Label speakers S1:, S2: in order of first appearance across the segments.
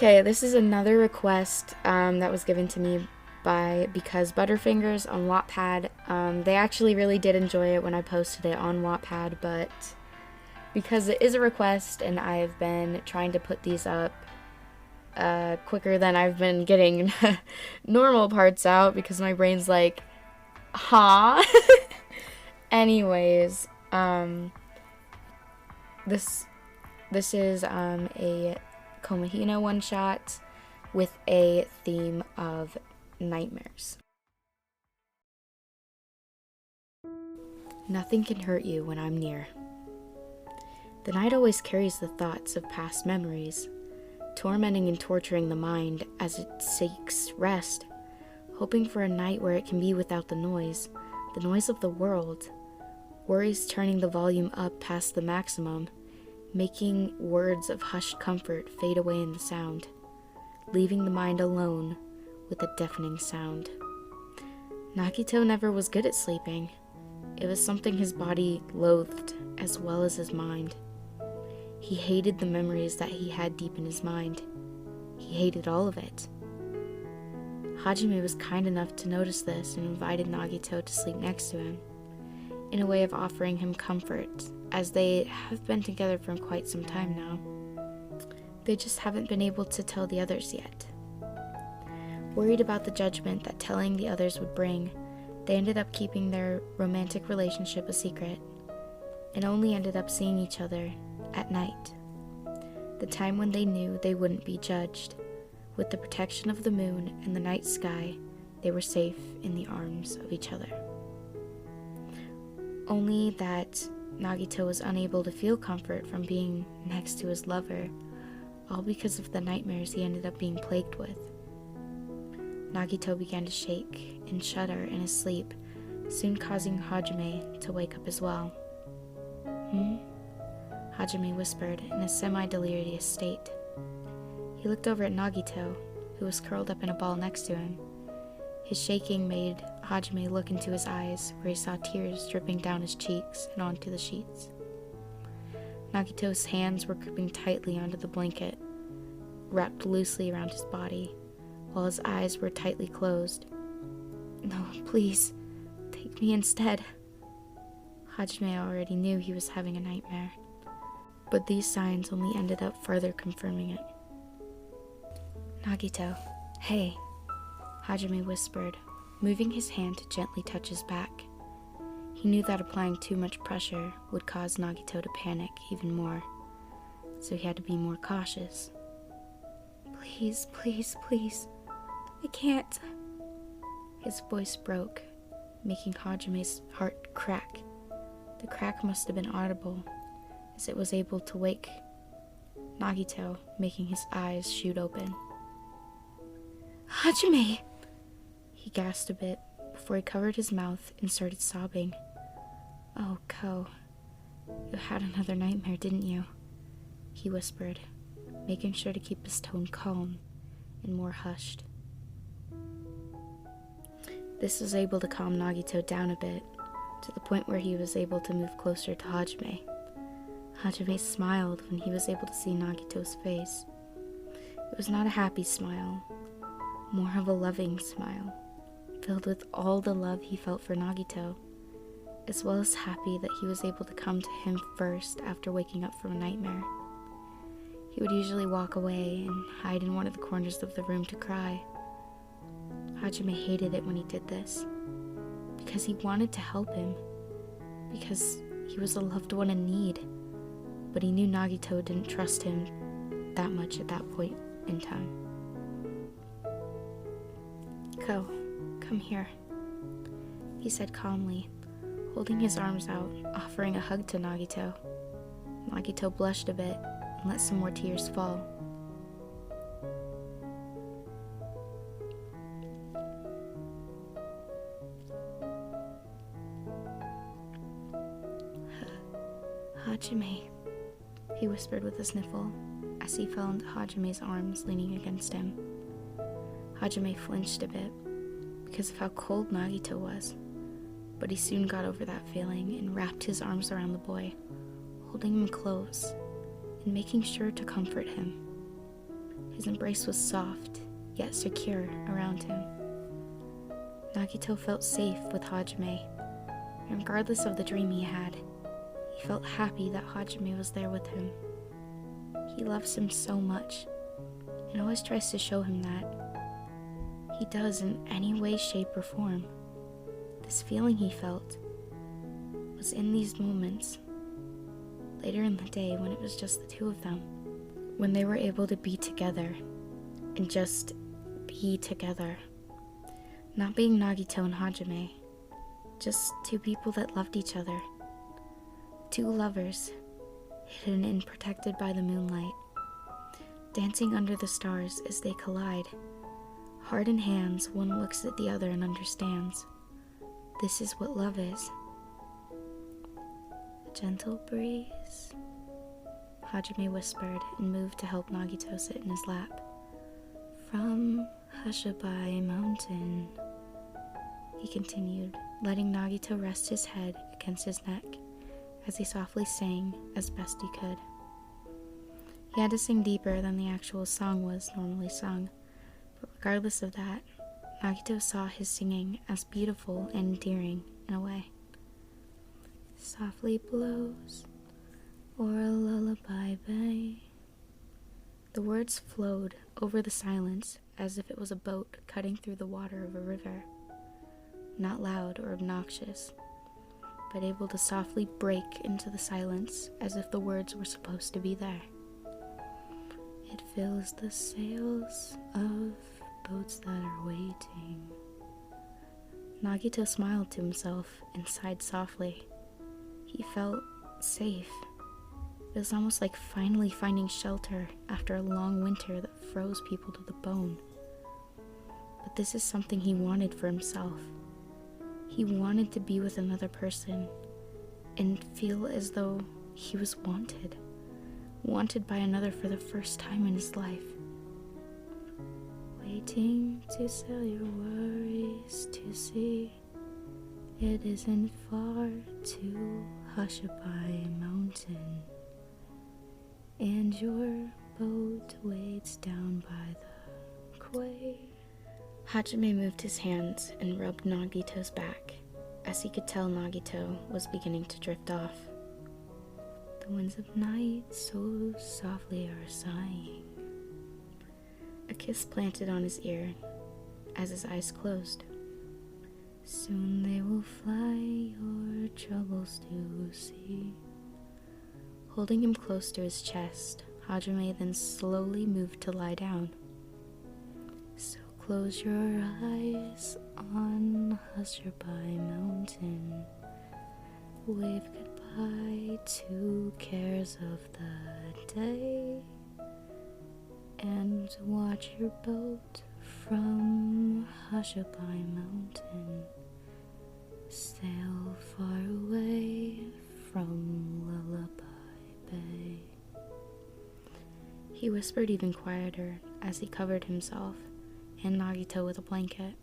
S1: Okay, this is another request that was given to me by BecauseButterfingers on Wattpad. They actually really did enjoy it when I posted it on Wattpad, but because it is a request and I've been trying to put these up quicker than I've been getting normal parts out because my brain's like, huh? Anyways, this is a Komahina one-shot with a theme of nightmares. Nothing can hurt you when I'm near. The night always carries the thoughts of past memories, tormenting and torturing the mind as it seeks rest, hoping for a night where it can be without the noise of the world, worries turning the volume up past the maximum, making words of hushed comfort fade away in the sound, leaving the mind alone with a deafening sound. Nagito never was good at sleeping. It was something his body loathed as well as his mind. He hated the memories that he had deep in his mind. He hated all of it. Hajime was kind enough to notice this and invited Nagito to sleep next to him, in a way of offering him comfort, as they have been together for quite some time now. They just haven't been able to tell the others yet. Worried about the judgment that telling the others would bring, they ended up keeping their romantic relationship a secret, and only ended up seeing each other at night, the time when they knew they wouldn't be judged. With the protection of the moon and the night sky, they were safe in the arms of each other. Only that Nagito was unable to feel comfort from being next to his lover, all because of the nightmares he ended up being plagued with. Nagito began to shake and shudder in his sleep, soon causing Hajime to wake up as well. Hajime whispered in a semi-delirious state. He looked over at Nagito, who was curled up in a ball next to him. His shaking made Hajime look into his eyes, where he saw tears dripping down his cheeks and onto the sheets. Nagito's hands were gripping tightly onto the blanket, wrapped loosely around his body, while his eyes were tightly closed. "No, please, take me instead." Hajime already knew he was having a nightmare, but these signs only ended up further confirming it. "Nagito, hey," Hajime whispered, moving his hand to gently touch his back. He knew that applying too much pressure would cause Nagito to panic even more, so he had to be more cautious. "Please, please, please, I can't." His voice broke, making Hajime's heart crack. The crack must have been audible, as it was able to wake Nagito, making his eyes shoot open. "Hajime!" He gasped a bit before he covered his mouth and started sobbing. "Oh, Ko, you had another nightmare, didn't you?" he whispered, making sure to keep his tone calm and more hushed. This was able to calm Nagito down a bit, to the point where he was able to move closer to Hajime. Hajime smiled when he was able to see Nagito's face. It was not a happy smile, more of a loving smile, filled with all the love he felt for Nagito, as well as happy that he was able to come to him first after waking up from a nightmare. He would usually walk away and hide in one of the corners of the room to cry. Hajime hated it when he did this, because he wanted to help him, because he was a loved one in need, but he knew Nagito didn't trust him that much at that point in time. "Ko, come here," he said calmly, holding his arms out, offering a hug to Nagito. Nagito blushed a bit and let some more tears fall. "Hajime," he whispered with a sniffle, as he fell into Hajime's arms, leaning against him. Hajime flinched a bit, because of how cold Nagito was, but he soon got over that feeling and wrapped his arms around the boy, holding him close and making sure to comfort him. His embrace was soft, yet secure around him. Nagito felt safe with Hajime, and regardless of the dream he had, he felt happy that Hajime was there with him. He loves him so much, and always tries to show him that. He does in any way, shape, or form. This feeling he felt was in these moments, later in the day when it was just the two of them, when they were able to be together, and just be together. Not being Nagito and Hajime, just two people that loved each other. Two lovers, hidden and protected by the moonlight, dancing under the stars as they collide. Heart in hands, one looks at the other and understands. This is what love is. A gentle breeze, Hajime whispered and moved to help Nagito sit in his lap. From Hushabai Mountain, he continued, letting Nagito rest his head against his neck as he softly sang as best he could. He had to sing deeper than the actual song was normally sung, but regardless of that, Nagito saw his singing as beautiful and endearing in a way. Softly blows, or a lullaby bay. The words flowed over the silence as if it was a boat cutting through the water of a river. Not loud or obnoxious, but able to softly break into the silence as if the words were supposed to be there. It fills the sails of boats that are waiting. Nagito smiled to himself and sighed softly. He felt safe. It was almost like finally finding shelter after a long winter that froze people to the bone. But this is something he wanted for himself. He wanted to be with another person and feel as though he was wanted. Wanted by another for the first time in his life. Waiting to sail your worries to sea. It isn't far to Hushabai Mountain. And your boat waits down by the quay. Hajime moved his hands and rubbed Nagito's back, as he could tell Nagito was beginning to drift off. The winds of night so softly are sighing. A kiss planted on his ear, as his eyes closed. Soon they will fly your troubles to see. Holding him close to his chest, Hajime then slowly moved to lie down. So close your eyes on Hushabai Mountain. Wave goodbye to cares of the day. And watch your boat from Hushabai Mountain sail far away from Lullaby Bay. He whispered even quieter as he covered himself and Nagito with a blanket.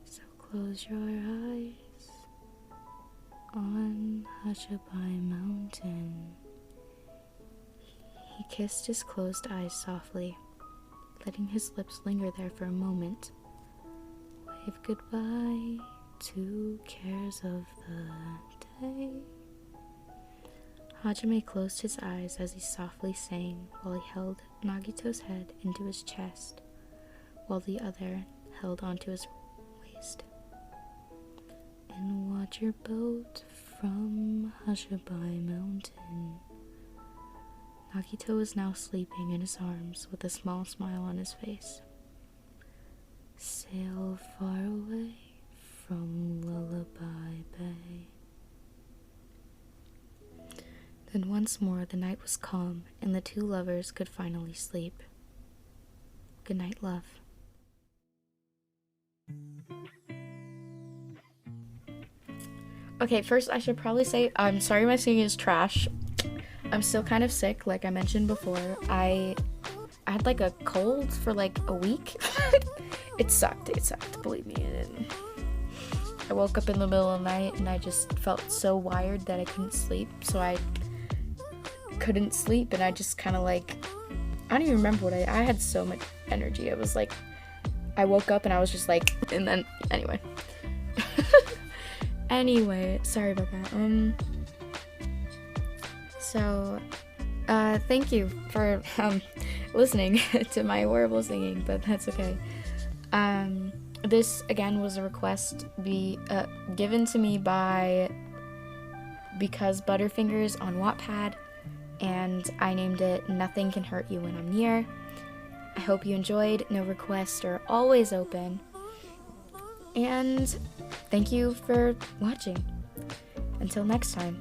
S1: So close your eyes on Hushabai Mountain. He kissed his closed eyes softly, letting his lips linger there for a moment. Wave goodbye to cares of the day. Hajime closed his eyes as he softly sang while he held Nagito's head into his chest, while the other held onto his waist. And watch your boat from Hushabai Mountain. Nagito was now sleeping in his arms with a small smile on his face. Sail far away from Lullaby Bay. Then once more the night was calm and the two lovers could finally sleep. Good night, love. Okay, first I should probably say I'm sorry my singing is trash. I'm still kind of sick, like I mentioned before. I had like a cold for like a week. It sucked, believe me. I woke up in the middle of the night and I just felt so wired that I couldn't sleep. So I couldn't sleep and I just kind of like, don't even remember what I had so much energy. It was like, I woke up and I was just like, and then, anyway. Anyway, sorry about that. So, thank you for, listening to my horrible singing, but that's okay. This, again, was a request given to me by BecauseButterfingers on Wattpad, and I named it Nothing Can Hurt You When I'm Near. I hope you enjoyed. No requests are always open. And thank you for watching. Until next time.